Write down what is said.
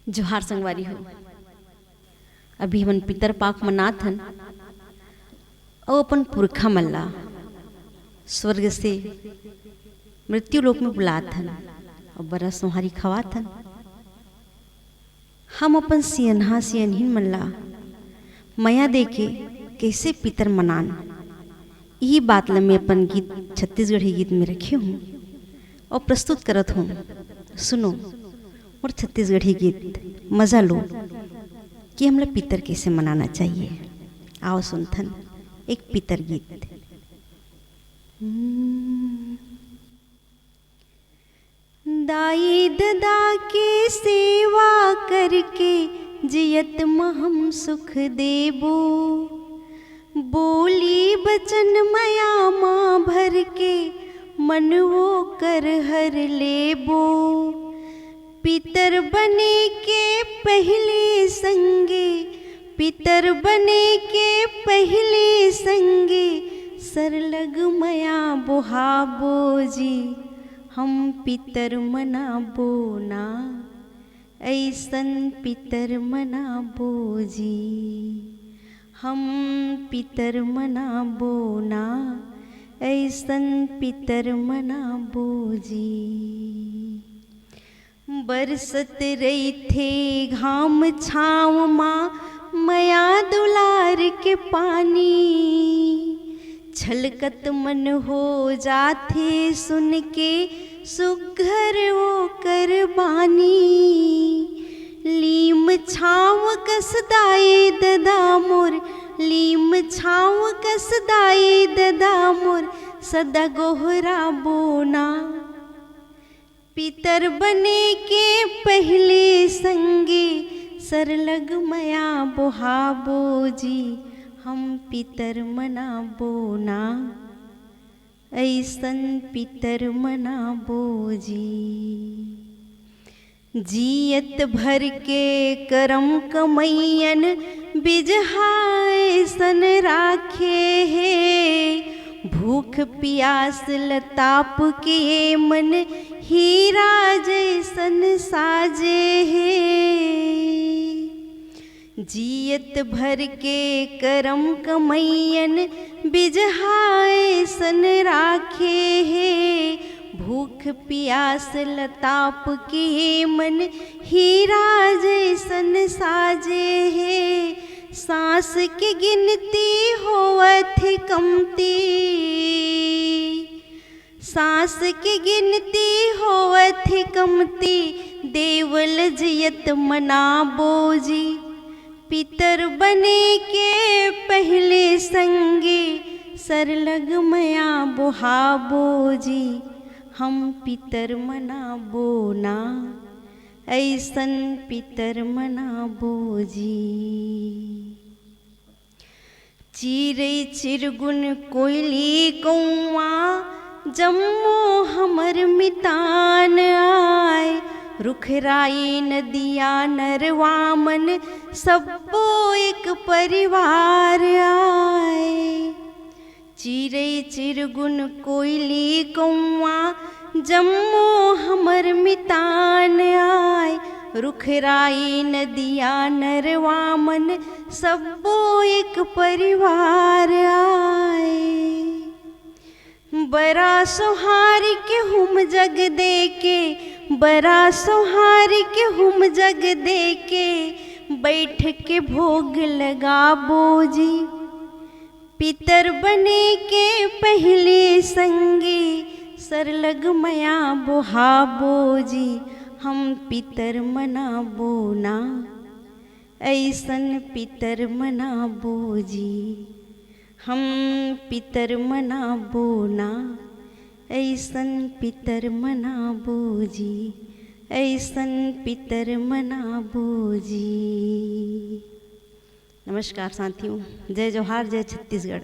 जोहार संगवारी हो। अभी हमन पितर पाक मनात हन और अपन पुरखा मन ला स्वर्ग से मृत्यु लोक में बुलात हन और बरा सोहारी खवात हन। हम अपन सियनहा सियनहिन मन ला माया देके कैसे पितर मनान, यही बात ला मैं अपन गीत छत्तीसगढ़ी गीत में रखी हूँ और प्रस्तुत करत हूँ। सुनो और छत्तीसगढ़ी गीत मजा लो कि हमला पितर कैसे मनाना चाहिए। आओ सुनथन एक पितर गीत। दाई ददा के सेवा करके जियत महम सुख देबो, बोली बचन मया माँ भर के मन वो कर हर लेबो। पितर बने के पहले संगे, पितर बने के पहले संगे सरलग मया बोहाबो जी। हम पितर मनाबो ना ऐसन पितर मनाबो जी। हम पितर मनाबो ना ऐसन पितर मनाबो जी। बरसत रही थे घाम छाँव माँ मया दुलार के पानी, छलकत मन हो जाथे सुन के सुघर वो कर बानी। लीम छाँव कस दाई ददा मोर, लीम छाँव कस दाई ददा मोर सदा गोहरा बोना। पितर बने के पहले संगे सरलग मया बोहाबो जी। हम पितर मनाबो ना ऐसन पितर मनाबो जी। जियत भर के करम कमैयन बिजहाय सन राखे है। भूख प्यास लताप के मन हीरा जैसन साजे है। जियत भर के करम कमैयन बिजहाय सन राखे है। भूख प्यास लताप के मन हीरा जैसन साजे है। सांस की गिनती होवत कमती, सांस की गिनती होवत कमती देवल जियत मनाबो जी। पितर बने के पहले संगे सरलग मया बोहाबो जी। हम पितर मनाबो ना ऐसन पितर मनाबो जी। चिरै चिरगुन कोयली कौआ जम्मो हमर मितान आए। रुखराई नदिया नरवामन सबो एक परिवार आए। चिरै चिरगुन कोयली कौआ जम्मो हमर मितान आए। रुखराई नदिया नरवामन सबो एक परिवार आए। बरा सोहार के हम जग देके, बरा सोहार के हम जग देके बैठ के भोग लगाबो जी। पितर बने के पहले संगे सरलग मया बोहाबो जी। हम पितर मनाबो ना ऐसन पितर मनाबो जी। हम पितर मनाबो ना ऐसन पितर मनाबो जी। ऐसन पितर मनाबो जी। नमस्कार साथियों, जय जोहार, जय छत्तीसगढ़।